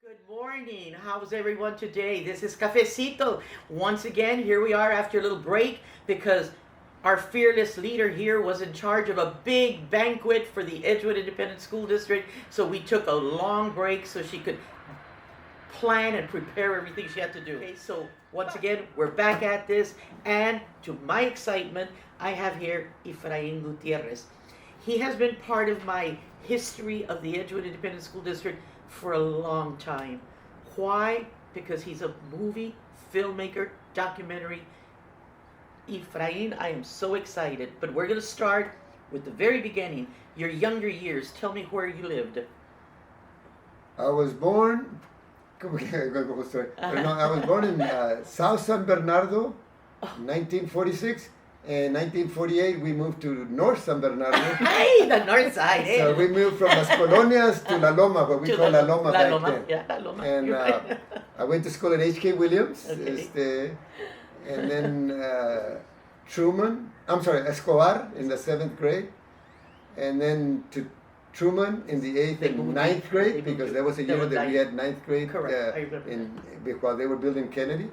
Good morning. How's everyone today? This is Cafecito. Once again, here we are after a little break because our fearless leader here was in charge of a big banquet for the Edgewood Independent School District. So we took a long break so she could plan and prepare everything she had to do. Okay, so once again, we're back at this. And to my excitement, I have here Efrain Gutierrez. He has been part of my history of the Edgewood Independent School District for a long time. Why? Because he's a movie, filmmaker, documentary. Efrain, I am so excited. But we're going to start with the very beginning. Your younger years. Tell me where you lived. I was born. I was born in South San Bernardo, 1946. In 1948, we moved to North San Bernardo. Hey, the north side. Hey. So we moved from Las Colonias to La Loma, what we call La Loma back then. Yeah, La Loma. And I went to school at H.K. Williams, Okay. and then Escobar in the 7th grade, and then to Truman in the 8th and 9th grade, because there was a year that we had 9th grade while they were building Kennedy.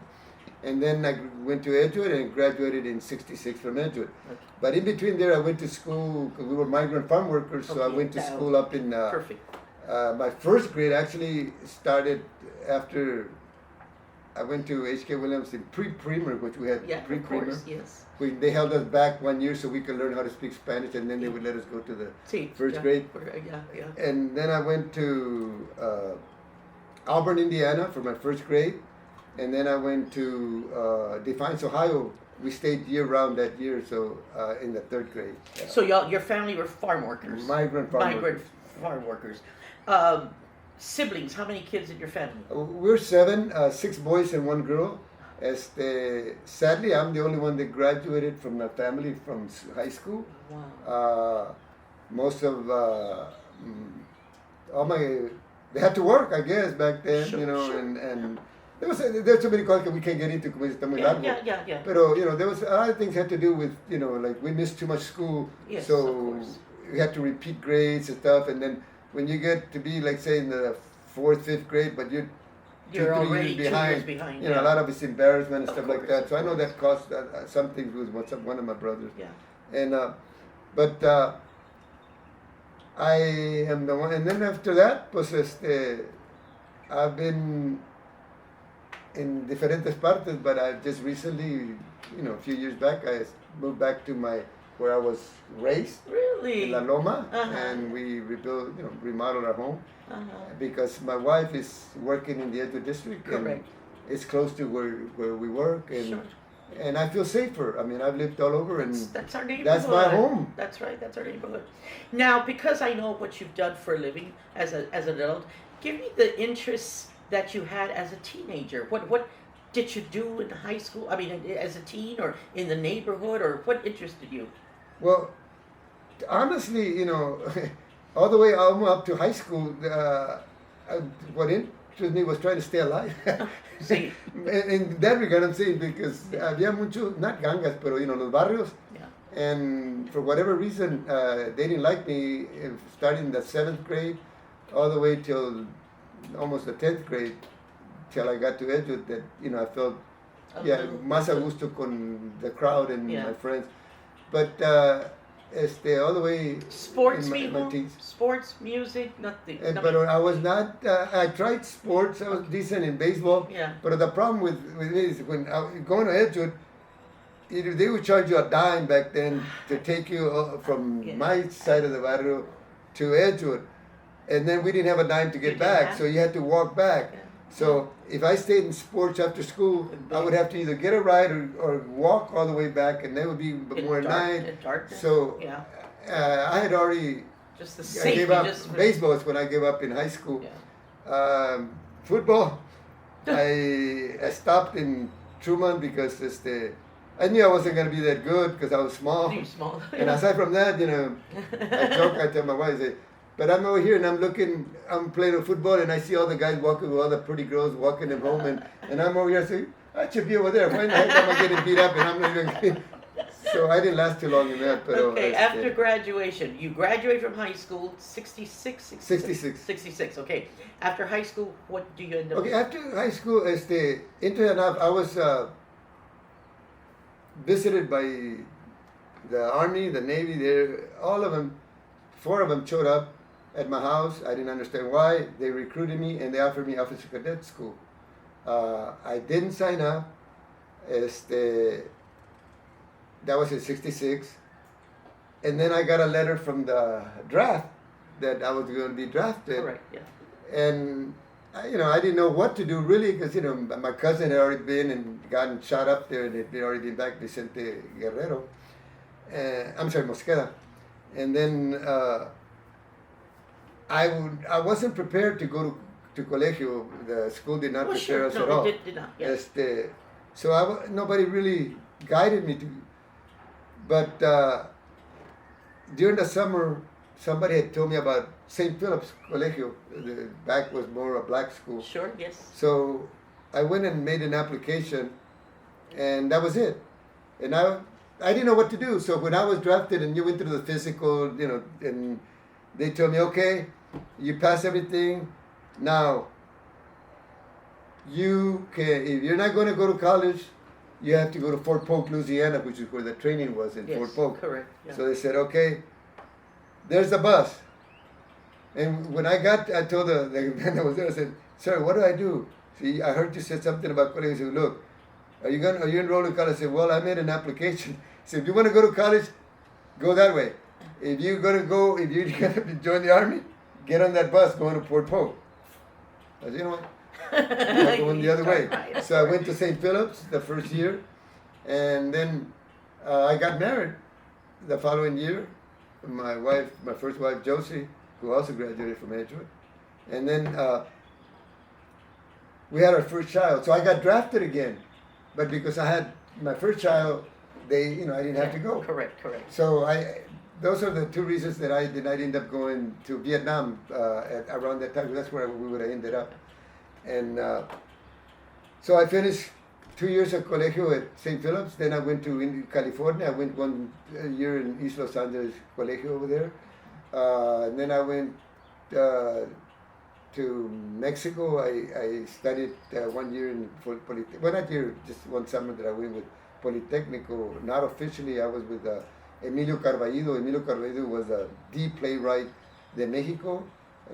And then I went to Edgewood and graduated in '66 from Edgewood. Okay. But in between there, I went to school because we were migrant farm workers. So I went to school up in. Perfect. My first grade actually started after I went to H.K. Williams in pre-primer, which we had pre-primer. Yes. They held us back 1 year so we could learn how to speak Spanish, and then they would let us go to the first grade. Yeah. And then I went to Auburn, Indiana for my first grade. And then I went to Defiance, Ohio. We stayed year-round that year, so in the 3rd grade. Yeah. So your family were farm workers? Migrant farm workers. Siblings, how many kids in your family? We're 7, 6 boys and 1 girl. Sadly, I'm the only one that graduated from my family from high school. Wow. Most of they had to work, I guess, back then, Sure. and there's so many questions we can't get into because it's muy largo. Yeah. But there was a lot of things had to do with like we missed too much school, Yes, so of course. we had to repeat grades and stuff. And then when you get to be like say in the 4th, 5th grade, but you're 2-3 years behind, behind. a lot of it's embarrassment and Of stuff course, like that. of So I know course. that caused some things with one of my brothers. Yeah. And but I am the one. And then after that, pues I've been in diferentes partes, but I just recently, a few years back, I moved back to where I was raised. Really? In La Loma, Uh-huh. and we rebuilt, remodeled our home Uh-huh. because my wife is working in the Edgewood district. Correct. And it's close to where we work, and Sure. and I feel safer. I mean, I've lived all over, and That's our neighborhood. that's my home. That's right. That's our neighborhood. Now, because I know what you've done for a living as an adult, give me the interests that you had as a teenager. What did you do in high school? I mean, as a teen, or in the neighborhood, or what interested you? Well, honestly, all the way up to high school, what interested me was trying to stay alive. See. In that regard, I'm saying because había mucho, not gangas, pero los barrios. Yeah. And for whatever reason, they didn't like me starting the 7th grade all the way till almost the 10th grade, till I got to Edgewood, that, I felt, más a gusto con the crowd and my friends. But, all the way Sports, in my teens. Sports, music, nothing. But I was not, I tried sports, I was decent in baseball. Yeah. But the problem with it is when I was going to Edgewood, they would charge you a dime back then to take you from my side of the barrio to Edgewood. And then we didn't have a dime to get back, so you had to walk back. Yeah. So if I stayed in sports after school, I would have to either get a ride or walk all the way back, and that would be more night. So I had already just the I safety. gave up baseball is when I gave up in high school. Yeah. Football, I stopped in Truman because I knew I wasn't going to be that good because I was small. You're small. And aside from that, I joke, I tell my wife, I say, but I'm over here and I'm playing football and I see all the guys walking with all the pretty girls walking them home and I'm over here saying, I should be over there. Why in the heck am I getting beat up and I'm not even getting... So I didn't last too long in that. But Okay, after graduation, you graduate from high school, 66? 66. 66, okay. After high school, what do you end up Okay, doing? after high school, interesting enough, I was visited by the Army, the Navy, all of them, 4 of them showed up at my house. I didn't understand why. They recruited me and they offered me officer cadet school. I didn't sign up. That was in 66. And then I got a letter from the draft that I was going to be drafted. Correct, yeah. And I didn't know what to do really, because my cousin had already been and gotten shot up there, and they'd already been back, Vicente Guerrero. I'm sorry, Mosqueda. And then I wasn't prepared to go to colegio. The school did not prepare us at all. It did not. Yes. So nobody really guided me to. But during the summer, somebody had told me about St. Philip's Colegio. The back was more a black school. Sure, yes. So I went and made an application, and that was it. And I didn't know what to do. So when I was drafted and you went through the physical, and they told me, okay, you pass everything. Now, if you're not going to go to college, you have to go to Fort Polk, Louisiana, which is where the training was in Fort Polk. Correct. Yeah. So they said, okay, there's the bus. And when I told the man that was there, I said, sir, what do I do? See, I heard you said something about college. He said, look, are you enrolled in college? I said, well, I made an application. He said, if you want to go to college, go that way. If you're going to join the Army, get on that bus going to Fort Polk. I said, you know what? I'm going the other way. So I went to St. Philip's the first year, and then I got married the following year. My first wife, Josie, who also graduated from Edgewood. And then we had our first child. So I got drafted again. But because I had my first child, I didn't have to go. Correct. So those are the 2 reasons that I did not end up going to Vietnam around that time. That's where we would have ended up. And so I finished 2 years at Colegio at St. Philip's. Then I went to California. I went 1 year in East Los Angeles Colegio over there. And then I went to Mexico. I studied 1 year in Polytechnico. Well, not year, just 1 summer that I went with Polytechnico. Not officially, I was with Emilio Carballido. Emilio Carballido was the playwright de Mexico,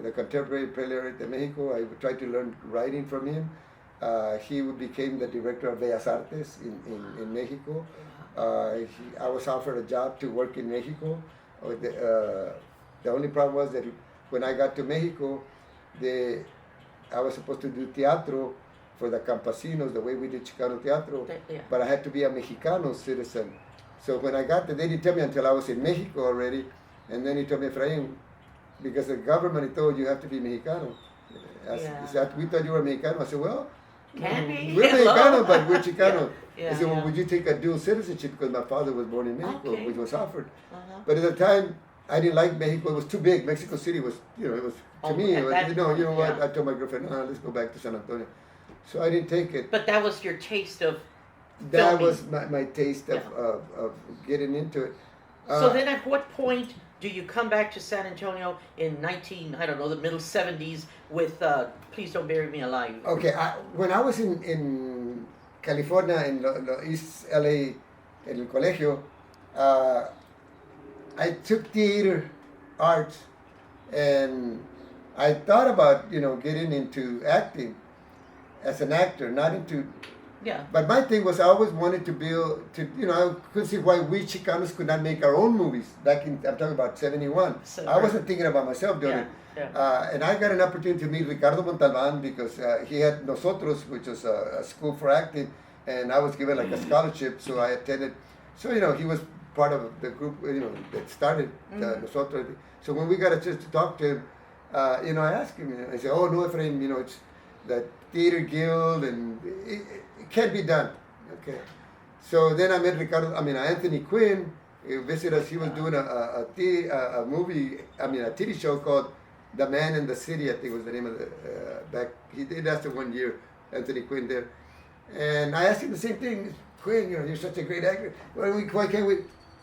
the contemporary playwright de Mexico. I tried to learn writing from him. He became the director of Bellas Artes in Mexico. I was offered a job to work in Mexico. The only problem was that when I got to Mexico, I was supposed to do teatro for the campesinos, the way we did Chicano teatro, but I had to be a Mexicano citizen. So when I got there, they didn't tell me until I was in Mexico already, and then he told me, Efrain, because the government told you have to be Mexicano. We thought you were Mexicano. I said, well, can be. we're Mexicano, but we're Chicano. Yeah, I said, well, would you take a dual citizenship? Because my father was born in Mexico, Okay. which was offered. Uh-huh. But at the time, I didn't like Mexico. It was too big. Mexico City was, it was, to me, it was, at you that know point, what? yeah. I told my girlfriend, no, let's go back to San Antonio. So I didn't take it. But that was your taste of That filming. was my taste of getting into it. So then at what point do you come back to San Antonio in the middle 70s with Please Don't Bury Me Alive? Okay, when I was in California, in East LA, in el colegio, I took theater arts, and I thought about, getting into acting as an actor, not into. Yeah. But my thing was I always wanted to I couldn't see why we Chicanos could not make our own movies I'm talking about 71. So, I wasn't thinking about myself doing it. Yeah. And I got an opportunity to meet Ricardo Montalban because he had Nosotros, which was a school for acting, and I was given like a scholarship, so I attended. So, he was part of the group, that started Nosotros. So when we got a chance to talk to him, I asked him, I said, oh, no, Efrain, it's the theater guild, and it can't be done. Okay. So then I met Anthony Quinn. He visited us. He was doing a movie, a TV show called The Man in the City, I think was the name of the back. He did that for 1 year, Anthony Quinn there. And I asked him the same thing. Quinn, you're such a great actor. Why can't we?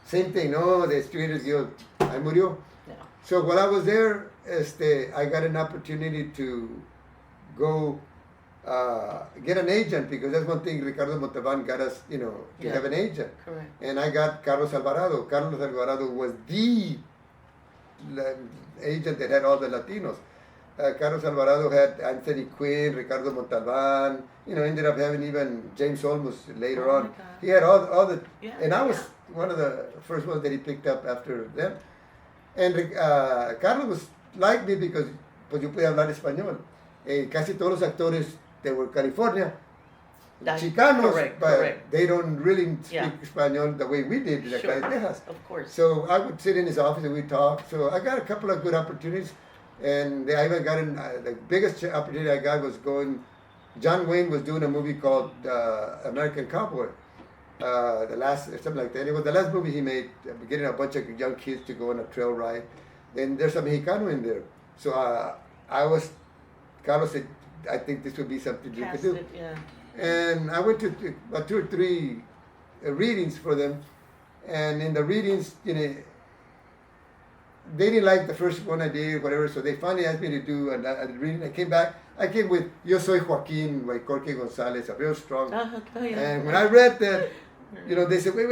Same thing. No, the Studios Guild. I murió. Yeah. So while I was there, I got an opportunity to go get an agent, because that's one thing Ricardo Montalban got us, to have an agent. Correct. And I got Carlos Alvarado. Carlos Alvarado was the agent that had all the Latinos. Carlos Alvarado had Anthony Quinn, Ricardo Montalban, ended up having even James Olmos later on. He had all the, and I was one of the first ones that he picked up after them. And Carlos was like me because pues yo podía hablar español. Casi todos los actores they were California, Chicanos, but they don't really speak Espanol the way we did in the Texas. Of course. So I would sit in his office and we'd talk. So I got a couple of good opportunities. And I even got the biggest opportunity I got was John Wayne was doing a movie called American Cowboy. The last, something like that. It was the last movie he made, getting a bunch of young kids to go on a trail ride. And there's a Mexicano in there. So Carlos said, I think this would be something you could do. And I went to about 2 or 3 readings for them. And in the readings, they didn't like the first one I did, whatever, so they finally asked me to do a reading. I came with Yo Soy Joaquin by Jorge Gonzalez, a real strong. And when I read that, they said, wait.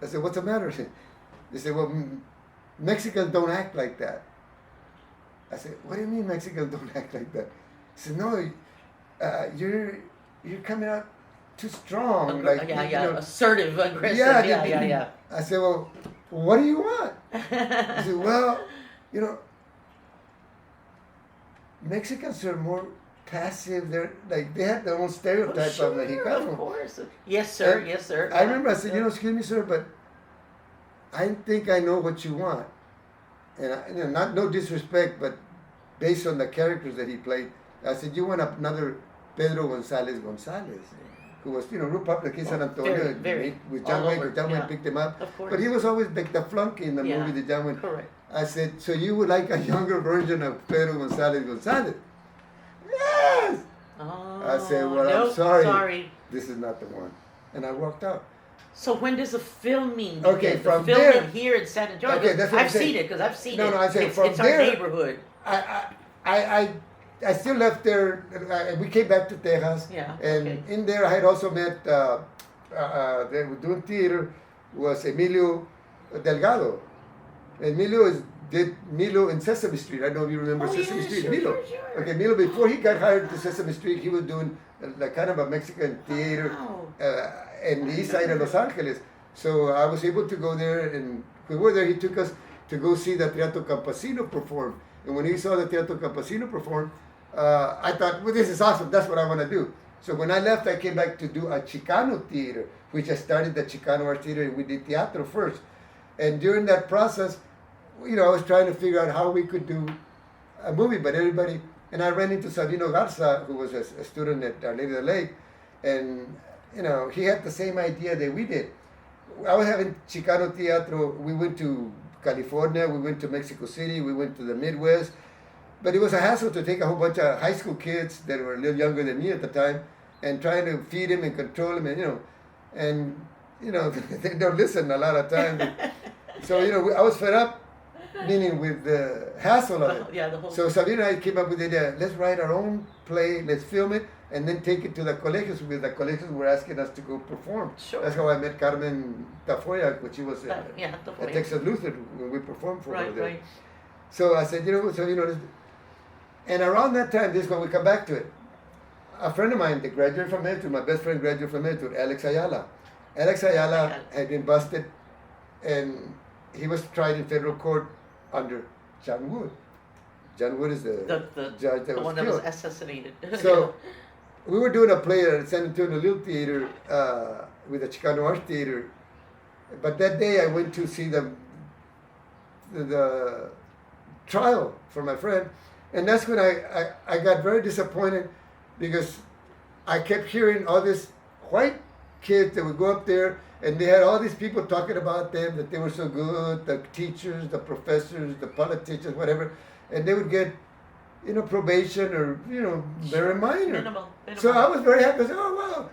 I said, what's the matter? They said, well, Mexicans don't act like that. I said, what do you mean Mexicans don't act like that? He said, no, you're coming out too strong. Assertive, aggressive. Yeah. I said, well, what do you want? He said, well, Mexicans are more passive. They have their own stereotype of Mexicano. Of course. Yes, sir. And yes, sir. I remember I said, excuse me, sir, but I think I know what you want. And no disrespect, but based on the characters that he played, I said, you want another Pedro Gonzalez, who was, real popular in San Antonio with John Wayne, because John Wayne picked him up. Of course. But he was always like the flunky in the movie that John Wayne. Correct. I said, so you would like a younger version of Pedro Gonzalez? Yes! Oh, I said, well, I'm sorry. This is not the one. And I walked out. So when does the filming begin? Okay, from the filming there, here in San Antonio. Okay, that's what I've seen it because I've seen it. No, I said from it's there. Our neighborhood. I still left there. We came back to Texas. Yeah. And in there, I had also met. They were doing theater. Was Emilio Delgado. Emilio did Milo in Sesame Street. I don't know if you remember Sesame Street. Sure, Milo. Sure. Okay, Milo. Before he got hired to Sesame Street, he was doing like kind of a Mexican theater in the east side of Los Angeles. So I was able to go there, and when we were there, he took us to go see the Teatro Campesino perform. And when he saw the Teatro Campesino perform, I thought, well, this is awesome. That's what I want to do. So when I left, I came back to do a Chicano theater, which I started the Chicano Art Theater, and we did teatro first. And during that process, I was trying to figure out how we could do a movie, but everybody, and I ran into Sabino Garza, who was a student at Our Lady of the Lake, and, he had the same idea that we did. I was having Chicano Teatro. We went to California, we went to Mexico City, we went to the Midwest, but it was a hassle to take a whole bunch of high school kids that were a little younger than me at the time and trying to feed them and control them, and they don't listen a lot of times. So, I was fed up, meaning with the hassle of it. So Sabina and I came up with the idea, let's write our own play, let's film it, and then take it to the colegios, because the colegios were asking us to go perform. Sure. That's how I met Carmen Tafoya, which she was at Texas Lutheran when we performed for her there. Right. So I said, and around that time, this is when we come back to it. A friend of mine, that graduated from Edgewood, my best friend graduated from Edgewood, Alex Ayala. Alex Ayala had been busted, and he was tried in federal court under John Wood. John Wood is the judge that was one killed. That was assassinated. So we were doing a play at San Antonio Little Theater with the Chicano Art Theater, but that day I went to see the trial for my friend, and that's when I got very disappointed, because I kept hearing all these white kids that would go up there, and they had all these people talking about them, that they were so good, the teachers, the professors, the politicians, whatever, and they would get probation or, very minor. Minimal. So I was very happy. I said, oh, wow.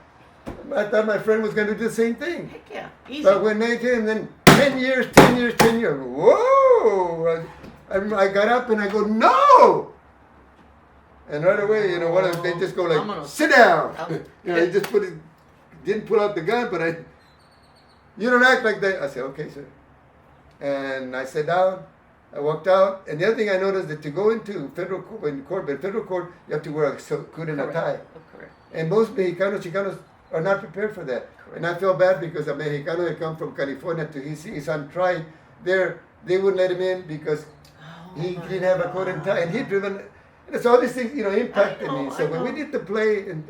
I thought my friend was going to do the same thing. Heck yeah. Easy. But when they came, then 10 years, whoa! I got up and I go, no! And right away, they just go like, sit down. They just didn't pull out the gun, but you don't act like that. I said, okay, sir. And I sat down. I walked out, and the other thing I noticed that to go into federal court, you have to wear a suit and a tie. Correct. And most Chicanos are not prepared for that. Correct. And I felt bad because a Mexicano had come from California to his son tried there. They wouldn't let him in because he didn't have a coat and tie, and he'd driven. And so all these things, impacted me. So when we did the play, and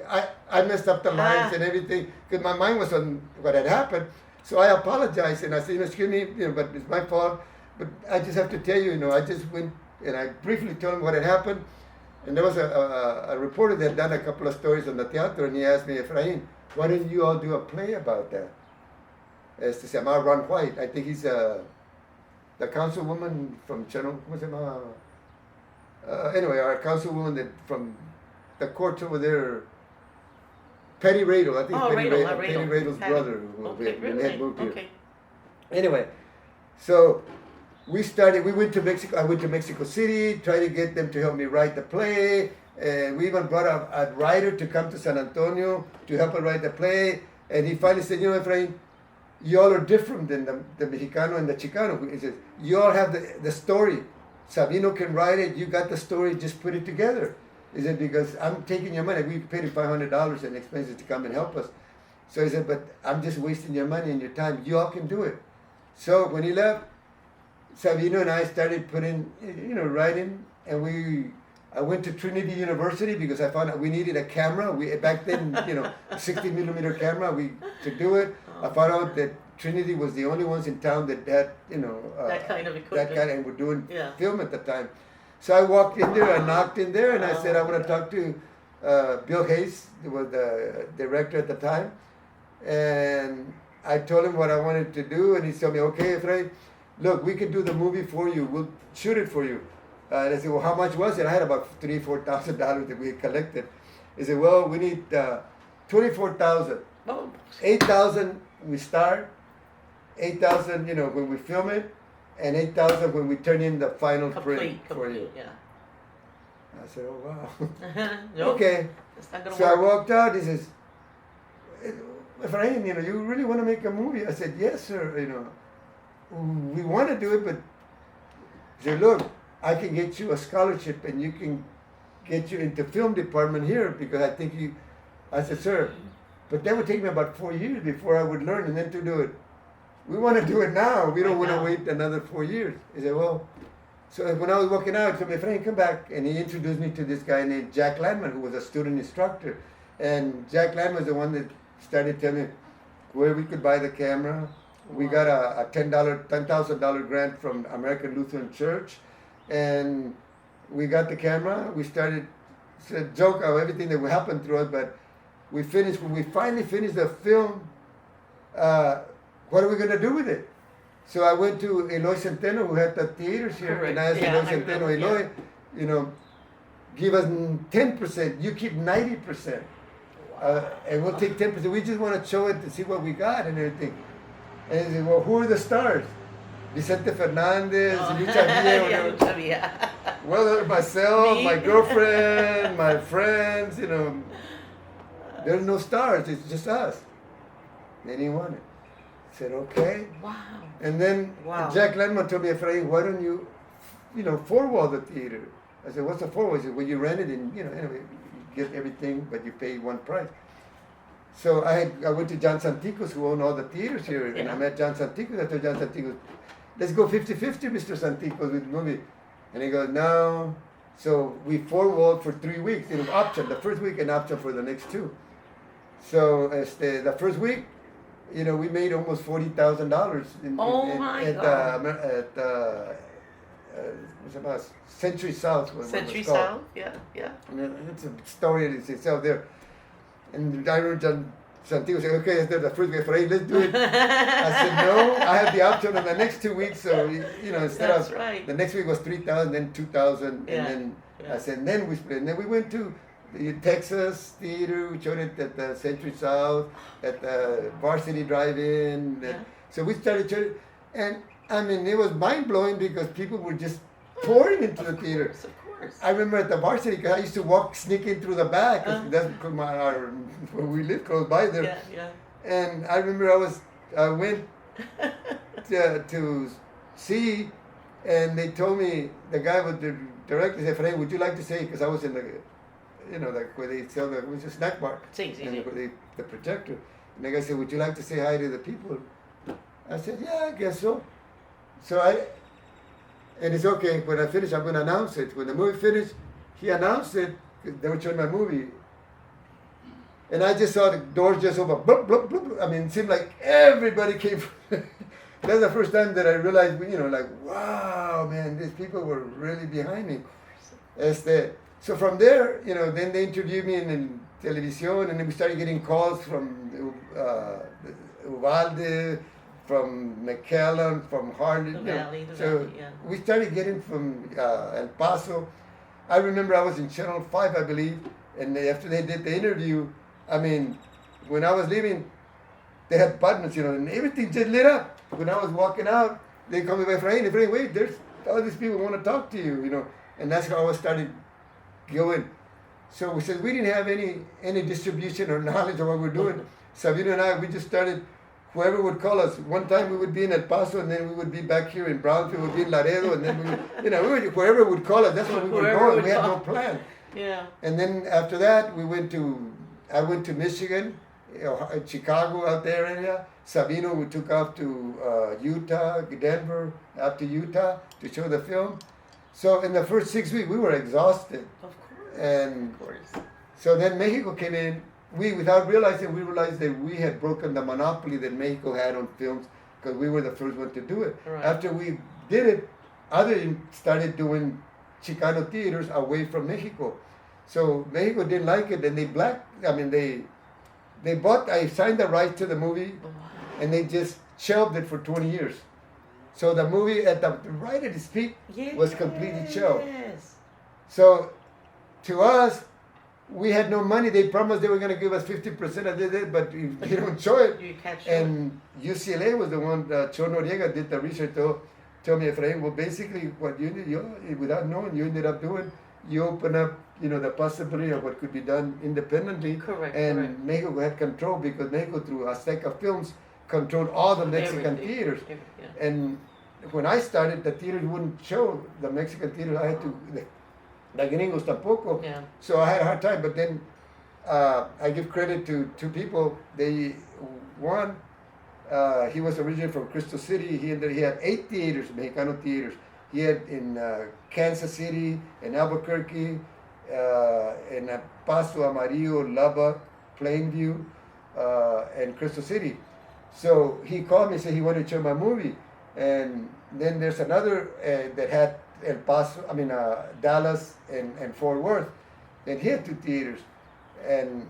I messed up the lines and everything because my mind was on what had happened. So I apologized and I said, excuse me, but it's my fault. But I just have to tell you, I just went and I briefly told him what had happened. And there was a reporter that had done a couple of stories on the theater, and he asked me, Efrain, why didn't you all do a play about that? Se llama Ron White. I think he's the councilwoman from Chicano. ¿Cómo se llama? Anyway, our councilwoman from the courts over there, Patty Radel. I think Patty Radel's brother who had moved here. Okay. Anyway, so we went to Mexico. I went to Mexico City, tried to get them to help me write the play. And we even brought a writer to come to San Antonio to help us write the play. And he finally said, Efrain, you all are different than the Mexicano and the Chicano. He says, you all have the story. Sabino can write it. You got the story. Just put it together. He said, because I'm taking your money. We paid him $500 in expenses to come and help us. So he said, but I'm just wasting your money and your time. You all can do it. So when he left, Sabino and I started putting, writing. And I went to Trinity University because I found out we needed a camera. Back then, a 60 millimeter camera to do it. I found out that Trinity was the only ones in town that had, that kind of equipment. And were doing film at the time. So I walked in there, I knocked in there, and I said, I want to talk to Bill Hayes, who was the director at the time. And I told him what I wanted to do, and he told me, okay, Efrain, look, we can do the movie for you. We'll shoot it for you. And I said, well, how much was it? I had about $3,000-4,000 that we had collected. He said, well, we need $24,000. Oh. $8,000 we start, $8,000, when we film it, and $8,000 when we turn in the final print for you. Yeah. I said, oh, wow. Nope, okay. That's not gonna So work. I walked out. He says, Efrain, you really want to make a movie? I said, yes, sir. We want to do it, but he said, look, I can get you a scholarship and you can get you into film department here because I think I said, sir, but that would take me about 4 years before I would learn and then to do it. We want to do it now. We don't want to wait another 4 years. He said, well, so when I was walking out, he told me, Efrain, come back. And he introduced me to this guy named Jack Landman, who was a student instructor. And Jack Landman was the one that started telling me where we could buy the camera. We got a $10,000 grant from American Lutheran Church. And we got the camera. We started, it's a joke of everything that happened through us, but when we finally finished the film, what are we going to do with it? So I went to Eloy Centeno, who had the theaters here, and I asked Eloy Centeno, Eloy, give us 10%, you keep 90%, and we'll take 10%. We just want to show it to see what we got and everything. And he said, well, who are the stars? Vicente Fernandez, Lucha Villa. Well, myself, my girlfriend, my friends, there's no stars, it's just us. Then he wanted. I said, okay. Wow. And then Jack Landman told me, Efrain, why don't you, four-wall the theater? I said, what's a four-wall? He said, well, you rent it and, anyway, you get everything, but you pay one price. So I went to John Santicos, who owned all the theaters here, and I met John Santicos. I told John Santicos, let's go 50-50, Mr. Santicos, with the movie. And he goes, no. So we four-walled for 3 weeks. It was option, the first week and option for the next 2. So the first week, we made almost $40,000 at Century South. Century South, yeah. And it's a story in itself there. And I remember John Santiago said, okay, that's the first week, Efrain, let's do it. I said, no, I have the option on the next 2 weeks. So, instead That's of, right. the next week was 3,000, then 2,000. Yeah. And then Yeah. I said, then we split. And then we went to the Texas Theater. We showed it at the Century South, at the Varsity Drive-In. Yeah. So we started showing it. And, I mean, it was mind-blowing because people were just pouring into the theater. Of course. I remember at the Varsity, because I used to sneak in through the back. 'Cause that's because we lived close by there. Yeah, yeah. And I remember I went to see, and they told me, the guy with the director said, Efrain, would you like to say, because I was in the, like where they sell it was a snack bar, Sí, sí, and sí. the projector. And the guy said, would you like to say hi to the people? I said, yeah, I guess so. And it's okay, when I finish, I'm going to announce it. When the movie finished, he announced it, 'cause they were showing my movie. And I just saw the doors just open, blup, blup, blup. I mean, it seemed like everybody came. That's the first time that I realized, like, wow, man, these people were really behind me. So from there, then they interviewed me in television, and then we started getting calls from Uvalde, from McAllen, from Harley. The Valley, yeah. We started getting from El Paso. I remember I was in Channel 5, I believe, and after they did the interview, I mean, when I was leaving, they had buttons, and everything just lit up. When I was walking out, they called me by Efrain, wait, there's all these people want to talk to you, and that's how I started going. So we said we didn't have any distribution or knowledge of what we're doing. Sabino and I, we just started. Whoever would call us. One time we would be in El Paso, and then we would be back here in Brownsville, we'd be in Laredo, and then whoever would call us, that's where we were going. We had no plan. Yeah. And then after that, I went to Michigan, Chicago, out there area. Sabino, we took off to Utah, Denver, out to Utah to show the film. So in the first 6 weeks, we were exhausted. Of course. And of course. so then Mexico came in. Without realizing, we realized that we had broken the monopoly that Mexico had on films because we were the first one to do it. Right. After we did it, others started doing Chicano theaters away from Mexico. So Mexico didn't like it, and I signed the rights to the movie, and they just shelved it for 20 years. So the movie right at its peak was completely shelved. Yes. So to us, we had no money. They promised they were going to give us 50% of it, but if you don't show it. You can't show And UCLA was the one, Cho Noriega did the research, told me, Efrain, well, basically what you did, without knowing, you ended up doing, you open up, the possibility of what could be done independently. Correct. And correct. Mexico had control because Mexico, through Azteca Films, controlled all the Mexican Everything. theaters. Yeah. And when I started, the theaters wouldn't show the Mexican theaters. I had to, the gringos tampoco. Yeah. So I had a hard time. But then I give credit to two people. One, he was originally from Crystal City. He had 8 theaters, Mexicano theaters. He had in Kansas City, in Albuquerque, in Paso Amarillo, Lubbock, Plainview, and Crystal City. So he called me and said he wanted to show my movie. And then there's another that had Dallas and Fort Worth. And he had 2 theaters. And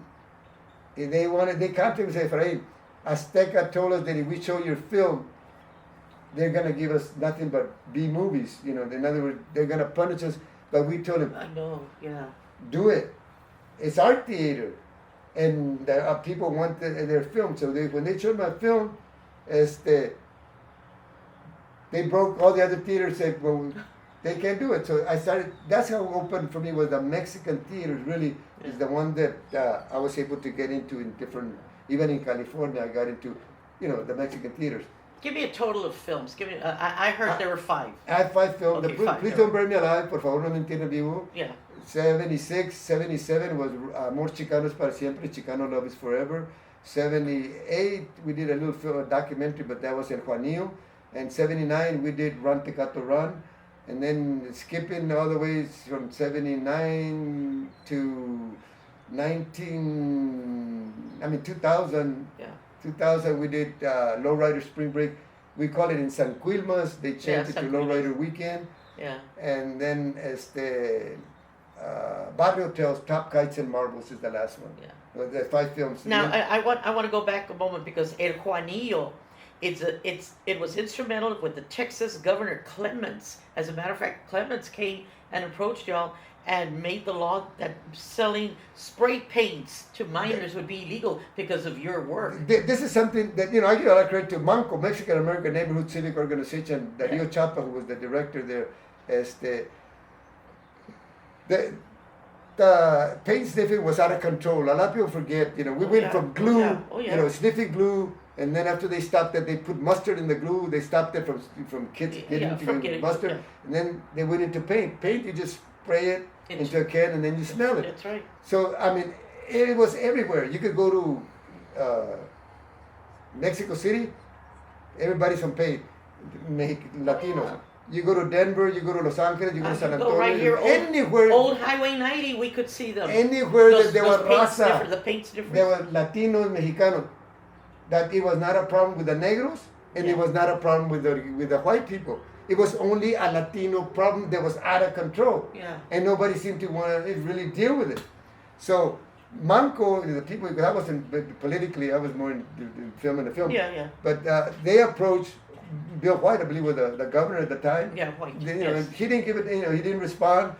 they contacted me and said, Efrain, Azteca told us that if we show your film, they're going to give us nothing but B movies. In other words, they're going to punish us. But we told them, I know, yeah. do it. It's our theater. And the, people want their film. So when they showed my film, they broke all the other theaters, said, well, they can't do it. So I started, that's how open for me was the Mexican theaters really is the one that I was able to get into in different, even in California, I got into, the Mexican theaters. Give me a total of films. Give me. I heard there were 5. I have 5 films. Okay, 5, Please yeah. Don't Burn Me Alive, Por Favor No Me Entierren Vivo. Yeah. 76, 77 was More Chicanos Para Siempre, Chicano Love is Forever. 78, we did a little film, a documentary, but that was in Juanillo. And 79, we did Run Tecato Run. And then skipping all the way from 79 to 2000. Yeah. 2000, we did Lowrider Spring Break. We call it in San Quilmas. They changed it to San Lowrider Weekend. Yeah. And then Barrio Tales, Top Kites and Marbles is the last one. Yeah. Well, the 5 films. Now I want to go back a moment because El Juanillo, it was instrumental with the Texas Governor Clements. As a matter of fact, Clements came and approached y'all and made the law that selling spray paints to minors would be illegal because of your work. This is something that, I give a lot of credit to Manco, Mexican American Neighborhood Civic Organization, Dario Chapa, who was the director there. The paint sniffing was out of control. A lot of people forget, we went from glue, sniffing glue, and then after they stopped that, they put mustard in the glue. They stopped it from kids getting mustard, and then they went into paint. Paint, you just spray it into a can and then you smell it. That's right. So, it was everywhere. You could go to Mexico City, everybody's on paint, Latino. You go to Denver, you go to Los Angeles, you go to San Antonio, right here, anywhere. Old Highway 90, we could see them. Anywhere that there was raza, the paint's different. there were Latinos, Mexicanos. That it was not a problem with the negros, and it was not a problem with the white people. It was only a Latino problem that was out of control. Yeah. And nobody seemed to want to really deal with it. So Manco, the people, because I wasn't politically, I was more in film and the film. Yeah, yeah. But they approached Bill White, I believe, was the governor at the time. Yeah, White. Yes. He didn't give it. He didn't respond.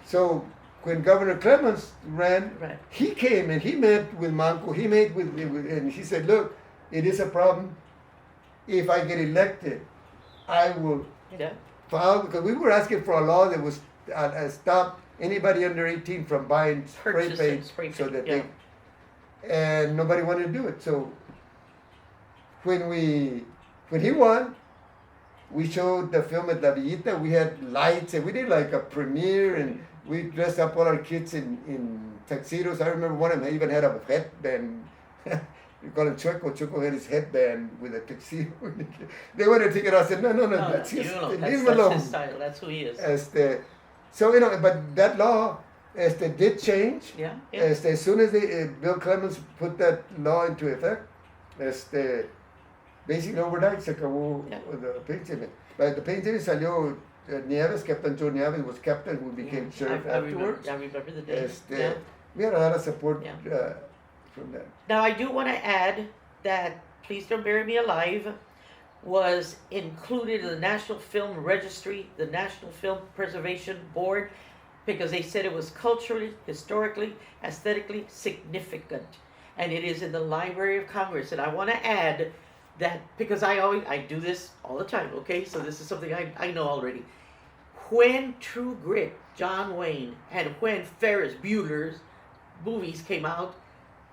So when Governor Clements ran, he came and he met with Manco. He met with, and he said, "Look, it is a problem. If I get elected, I will file, because we were asking for a law that was stop anybody under 18 from buying spray paint, so that they, and nobody wanted to do it. So when he won, we showed the film at La Villita. We had lights and we did like a premiere, and we dressed up all our kids in tuxedos. I remember one of them even had a headband. We call him Chueco. Chueco had his headband with a tuxedo. They wanted to take it out. I said, no, that's his, leave him alone. That's his style. That's who he is. So, but that law did change. Yeah. As soon as Bill Clements put that law into effect, basically overnight se acabó the paint saving. But the paint saving salió Nieves, Captain Joe Nieves was captain, who became sheriff afterwards. I remember the day. We had a lot of support from that. Now I do want to add that Please Don't Bury Me Alive was included in the National Film Registry, the National Film Preservation Board, because they said it was culturally, historically, aesthetically significant. And it is in the Library of Congress. And I want to add that, because I do this all the time, okay? So this is something I know already. When True Grit, John Wayne, and when Ferris Bueller's movies came out,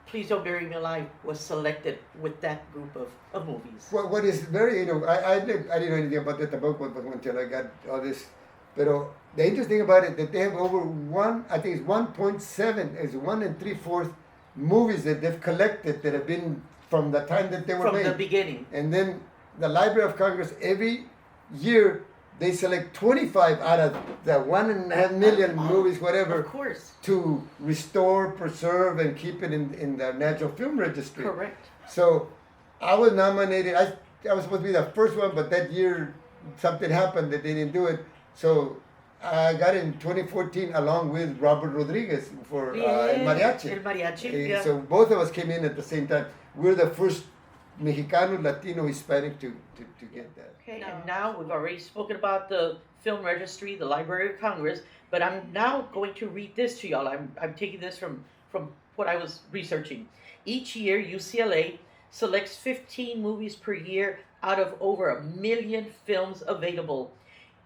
Please Don't Bury Me Alive was selected with that group of movies. Well, what is very, I didn't know anything about that book until I got all this. But the interesting about it, that they have over 1.7, is 1 3/4 movies that they've collected that have been from the time that they were made. From the beginning. And then the Library of Congress, every year, they select 25 out of the 1.5 million movies, whatever, of course, to restore, preserve, and keep it in the National Film Registry. Correct. So I was nominated. I was supposed to be the first one, but that year something happened that they didn't do it. So I got in 2014 along with Robert Rodriguez for El Mariachi. El Mariachi, So both of us came in at the same time. We're the first Mexicano, Latino, Hispanic to get that. Okay, and now we've already spoken about the Film Registry, the Library of Congress, but I'm now going to read this to y'all. I'm taking this from what I was researching. Each year, UCLA selects 15 movies per year out of over 1 million films available.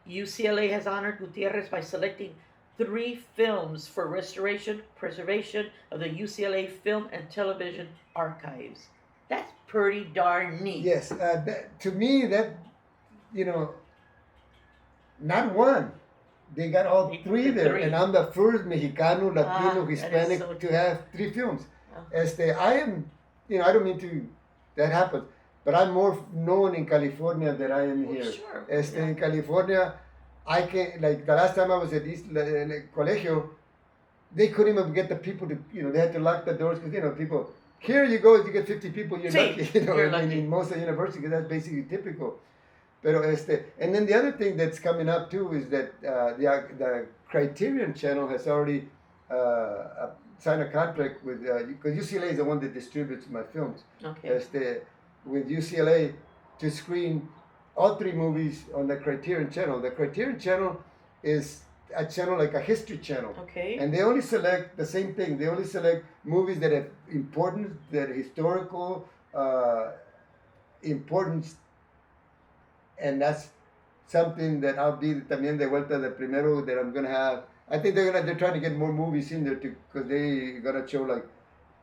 UCLA has honored Gutierrez by selecting 3 films for restoration, preservation of the UCLA Film and Television Archives. That's pretty darn neat. Yes, to me, that, not one. They got all 3 there, and I'm the first Mexicano, Latino, Hispanic to have 3 films. I am, I don't mean to, that happens, but I'm more known in California than I am here. Sure. In California, I can, like the last time I was at East Colegio, they couldn't even get the people to, they had to lock the doors because, people, here you go, if you get 50 people, you're lucky, You're lucky. in most of the universities, that's basically typical. Pero and then the other thing that's coming up too is that the Criterion Channel has already signed a contract with because UCLA is the one that distributes my films. Okay. With UCLA to screen all three movies on the Criterion Channel. The Criterion Channel is a channel like a history channel. Okay. And they only select the same thing. They only select movies that have importance, that historical importance, and that's something that I'll be también de vuelta de primero that I'm gonna have. I think they're trying to get more movies in there too because they're gonna show like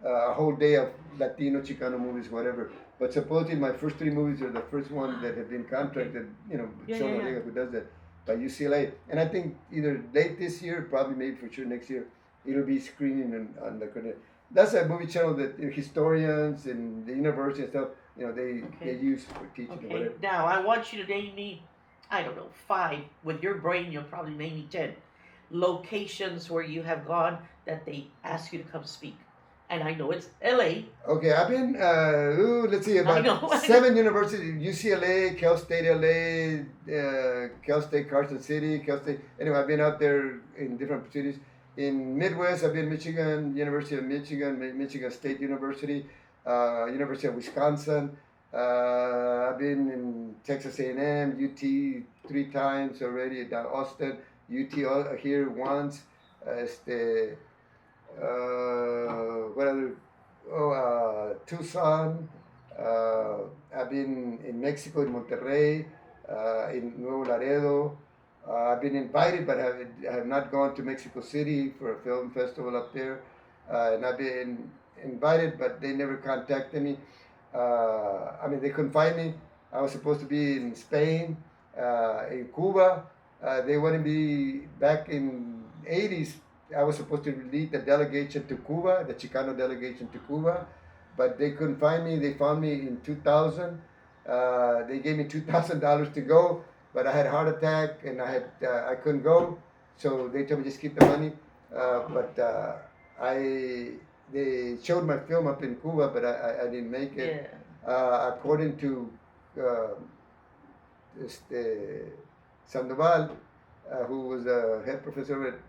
a whole day of Latino, Chicano movies, whatever. But supposedly my first three movies are the first ones that have been contracted, Sean Noriega, who does that, by UCLA. And I think either late this year, probably maybe for sure next year, it'll be screening on the. That's a movie channel that historians and the university and stuff, they use for teaching. Okay. Or whatever. Now I want you to name me, I don't know, 5. With your brain, you'll probably name me 10 locations where you have gone that they ask you to come speak. And I know it's LA. Okay, I've been, let's see, about 7 universities: UCLA, Cal State LA, Cal State Carson City, Cal State. Anyway, I've been out there in different cities. In Midwest, I've been Michigan, University of Michigan, Michigan State University, University of Wisconsin. I've been in Texas A&M, UT 3 times already, down Austin, UT here once. What other? Tucson. I've been in Mexico, in Monterrey, in Nuevo Laredo. I've been invited, but I have not gone to Mexico City for a film festival up there. And I've been invited, but they never contacted me. They couldn't find me. I was supposed to be in Spain, in Cuba. They wanted me back in '80s. I was supposed to lead the delegation to Cuba, the Chicano delegation to Cuba, but they couldn't find me. They found me in 2000. They gave me $2,000 to go, but I had a heart attack and I couldn't go. So they told me just keep the money. They showed my film up in Cuba, but I didn't make it. Yeah. According to Sandoval, who was a head professor at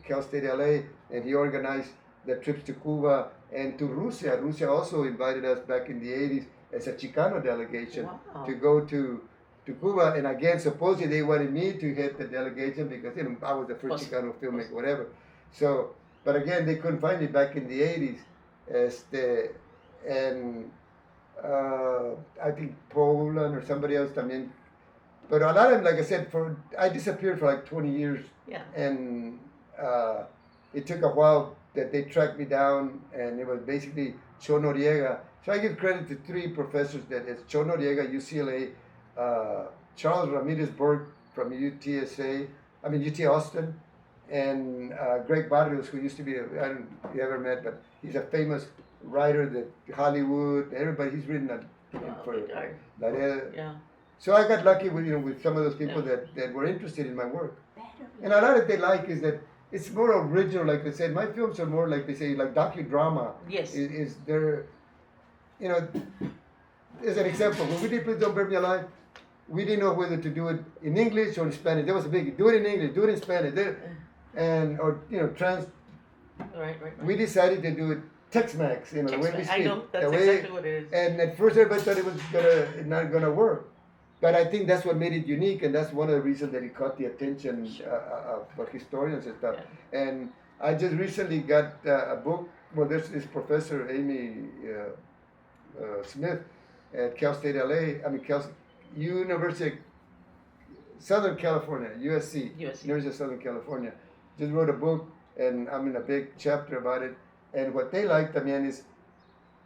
Cal State LA, and he organized the trips to Cuba and to Russia. Russia also invited us back in the 80s as a Chicano delegation to go to Cuba. And again, supposedly they wanted me to head the delegation because I was the first Chicano filmmaker, whatever. So, but again, they couldn't find me back in the 80s. I think Poland or somebody else también. But a lot of them, like I said, I disappeared for like 20 years. Yeah. And it took a while that they tracked me down, and it was basically Cho Noriega. So I give credit to 3 professors that is Cho Noriega, UCLA, Charles Ramirez Borg from UT Austin, and Greg Barrios, who used to be, I don't know if you ever met, but he's a famous writer that Hollywood, everybody, he's written for Laredo. Yeah. So I got lucky with some of those people that were interested in my work. And a lot of they like is that it's more original, like they said. My films are more like they say, like docudrama. Yes. Is there, as an example, when we did Please Don't Burn Me Alive, we didn't know whether to do it in English or in Spanish. There was a big, do it in English, do it in Spanish, trans. Right. We decided to do it Tex-Mex, the way we speak. I know, that's exactly what it is. And at first everybody thought it was not gonna work. But I think that's what made it unique, and that's one of the reasons that it caught the attention of historians and stuff. Yeah. And I just recently got a book. Well, there's this professor, Amy Smith, at Cal State LA. University of Southern California, USC. University of Southern California. Just wrote a book, and I'm in a big chapter about it. And what they liked, is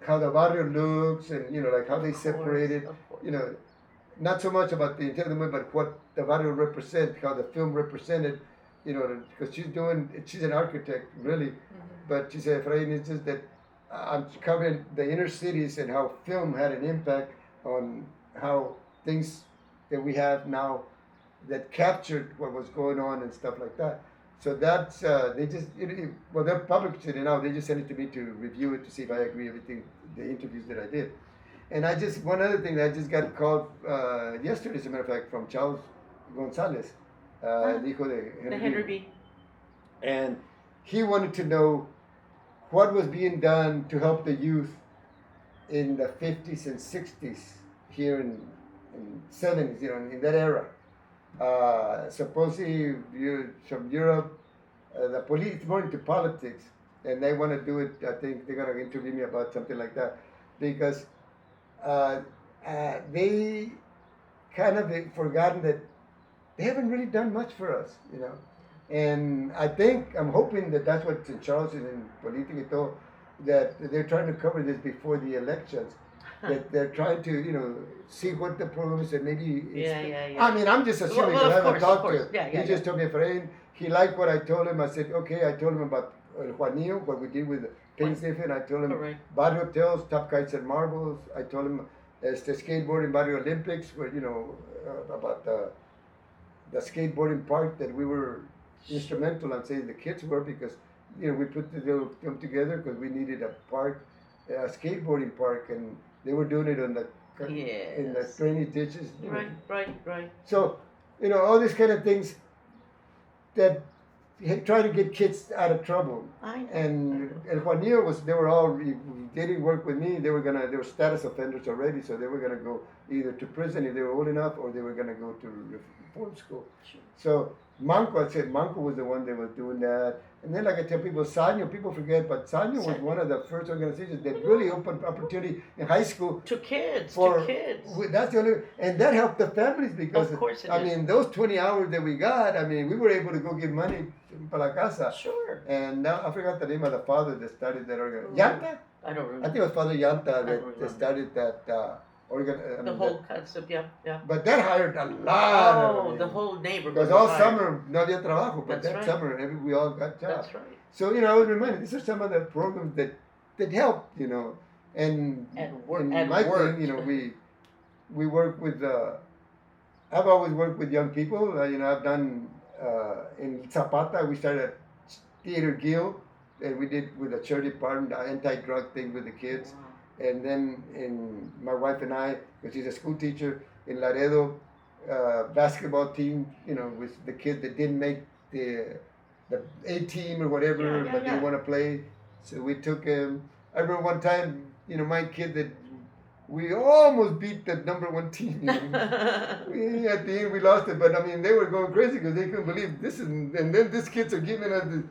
how the barrio looks, and like how they separated, not so much about the intent of the movie, but what the barrio represent, how the film represented, because she's an architect, really. Mm-hmm. But she said, Efrain, it's just that I'm covering the inner cities and how film had an impact on how things that we have now that captured what was going on and stuff like that. So that's, they're publishing it now. They just sent it to me to review it to see if I agree with everything, the interviews that I did. And one other thing, I just got called yesterday, as a matter of fact, from Charles Gonzalez, el hijo de The Henry B. And he wanted to know what was being done to help the youth in the 50s and 60s here in 70s, in that era. Supposedly from Europe, the police more into politics, and they want to do it. I think they're going to interview me about something like that, because they kind of forgotten that they haven't really done much for us, And I'm hoping that that's what St. Charles is in Política, that they're trying to cover this before the elections. That they're trying to, see what the program is and maybe. Yeah. I mean, I'm just assuming Well, I haven't talked to him. Yeah, He just told me, Efrain, he liked what I told him. I said, okay. I told him about El Juanillo, what we did with the paint sniffing. I told him Barrio Hotels, Top Kites and Marbles. I told him the skateboarding Barrio Olympics, where, about the skateboarding park that we were instrumental on saying the kids were, because, we put them together because we needed a park, a skateboarding park, and they were doing it on in the drainage ditches. Right. So, all these kind of things that try to get kids out of trouble. And El Juanillo they didn't work with me. They were status offenders already, so they were gonna go either to prison if they were old enough, or they were gonna go to reform school. Sure. So Manco was the one that was doing that. And then, like I tell people, Sanyo, people forget, but Sanyo was one of the first organizations that really opened opportunity in high school. To kids. That's the only, and that helped the families, because, of course I mean, those 20 hours that we got, I mean, we were able to go give money para la casa. Sure. And now, I forgot the name of the father that started that organization. Yanta? I don't remember. I think it was Father Yanta that started that the whole concept, yeah. But that hired a lot. The whole neighborhood. Because all summer, no había trabajo, but That's summer, we all got jobs. That's right. So, I was reminded, these are some of the programs that help, and my thing, we work with, I've always worked with young people. I've done, in Zapata, we started a theater guild, and we did with the church department, the anti-drug thing with the kids. Wow. And then my wife and I, because she's a school teacher in Laredo, basketball team, with the kids that didn't make the A team or whatever, but they want to play. So we took him. I remember one time, my kid that we almost beat the number one team. At the end we lost it, but I mean they were going crazy because they couldn't believe this and then these kids are giving us this.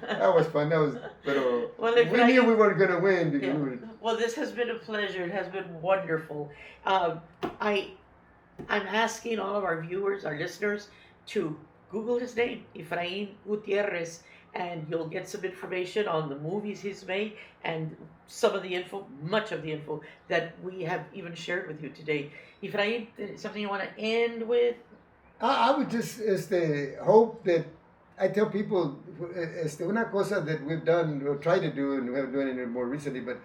That was fun. We knew we weren't going to win. Because Well, this has been a pleasure. It has been wonderful. I'm asking all of our viewers, our listeners, to Google his name, Efrain Gutierrez, and you'll get some information on the movies he's made and some of the info, much of the info that we have even shared with you today. Efrain, something you want to end with? I would just hope that I tell people, una cosa that we've done or tried to do, and we haven't done it more recently, but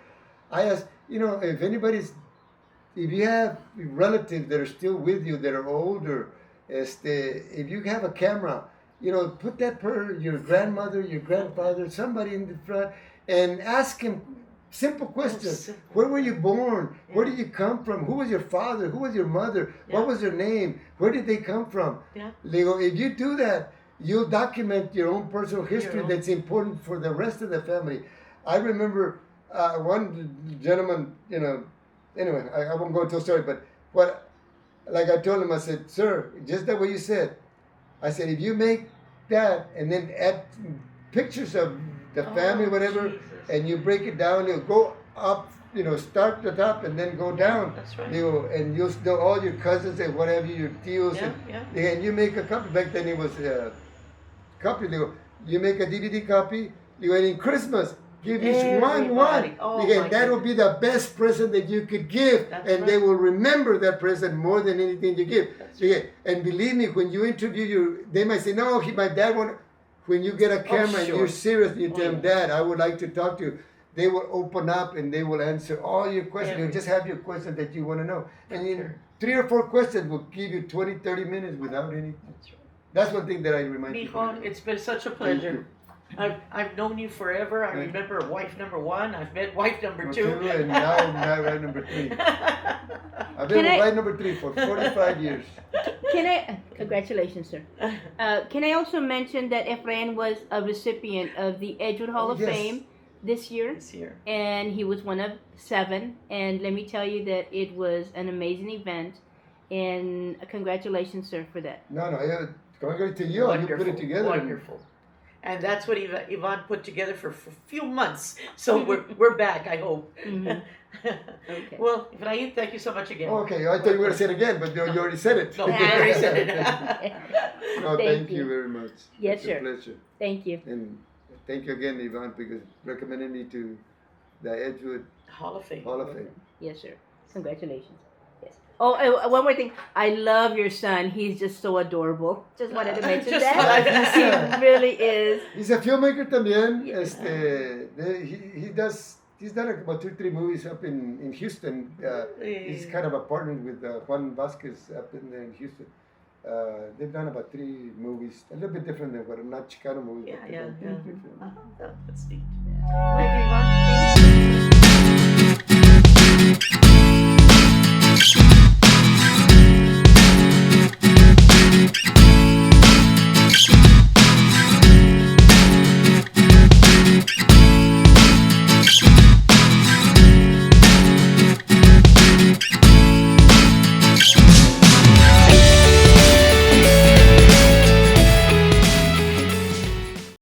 I ask, if you have relatives that are still with you that are older, if you have a camera, put that your grandmother, your grandfather, somebody in the front, and ask him simple questions. Where were you born? Yeah. Where did you come from? Who was your father? Who was your mother? Yeah. What was their name? Where did they come from? Yeah. If you do that, you'll document your own personal history that's important for the rest of the family. I remember one gentleman, anyway, I won't go into a story, but like I told him, I said, sir, just the way you said, I said, if you make that and then add pictures of the family, whatever, Jesus. And you break it down, you'll go up, start at the top and then go down. That's right. And you'll know all your cousins and whatever, your tios. And you make a copy. Back then it was copy. You make a DVD copy, and in Christmas, give each one. And that will be the best present that you could give. They will remember that present more than anything you give. And believe me, when you interview they might say, no, my dad won't. When you get a camera and you're serious, and you tell them, Dad, I would like to talk to you. They will open up and they will answer all your questions. You'll just have your questions that you want to know. And in 3 or 4 questions will give you 20, 30 minutes without anything. That's one thing that I remind you. It's been such a pleasure. I've known you forever. I remember wife number one. I've met wife number two. And now I'm wife number three. I've been with wife number three for 45 years. Congratulations, sir. Can I also mention that Efrain was a recipient of the Edgewood Hall of Fame this year? This year. And he was one of 7. And let me tell you that it was an amazing event. And congratulations, sir, for that. No, congratulations to you. You put it together. Wonderful. And that's what Yvonne put together for a few months. So we're back, I hope. Mm-hmm. Okay. Well, Efrain, thank you so much again. Okay, I thought you were going to say it again, but you already said it. No, I already said it. No, thank you very much. Yes, it's sir. a pleasure. Thank you. And thank you again, Yvonne, because recommending me to the Edgewood Hall of Fame. Hall of Fame. Yes, sir. Congratulations. Yes. Oh, one more thing. I love your son. He's just so adorable. Just wanted to mention Just that. He really is. He's a filmmaker también. Yeah. He's done about 2-3 movies up in Houston. He's kind of a partner with Juan Vasquez up in there in Houston. They've done about 3 movies, a little bit different than what not Chicano movies. Yeah. But That's neat. Thank you, Yvonne.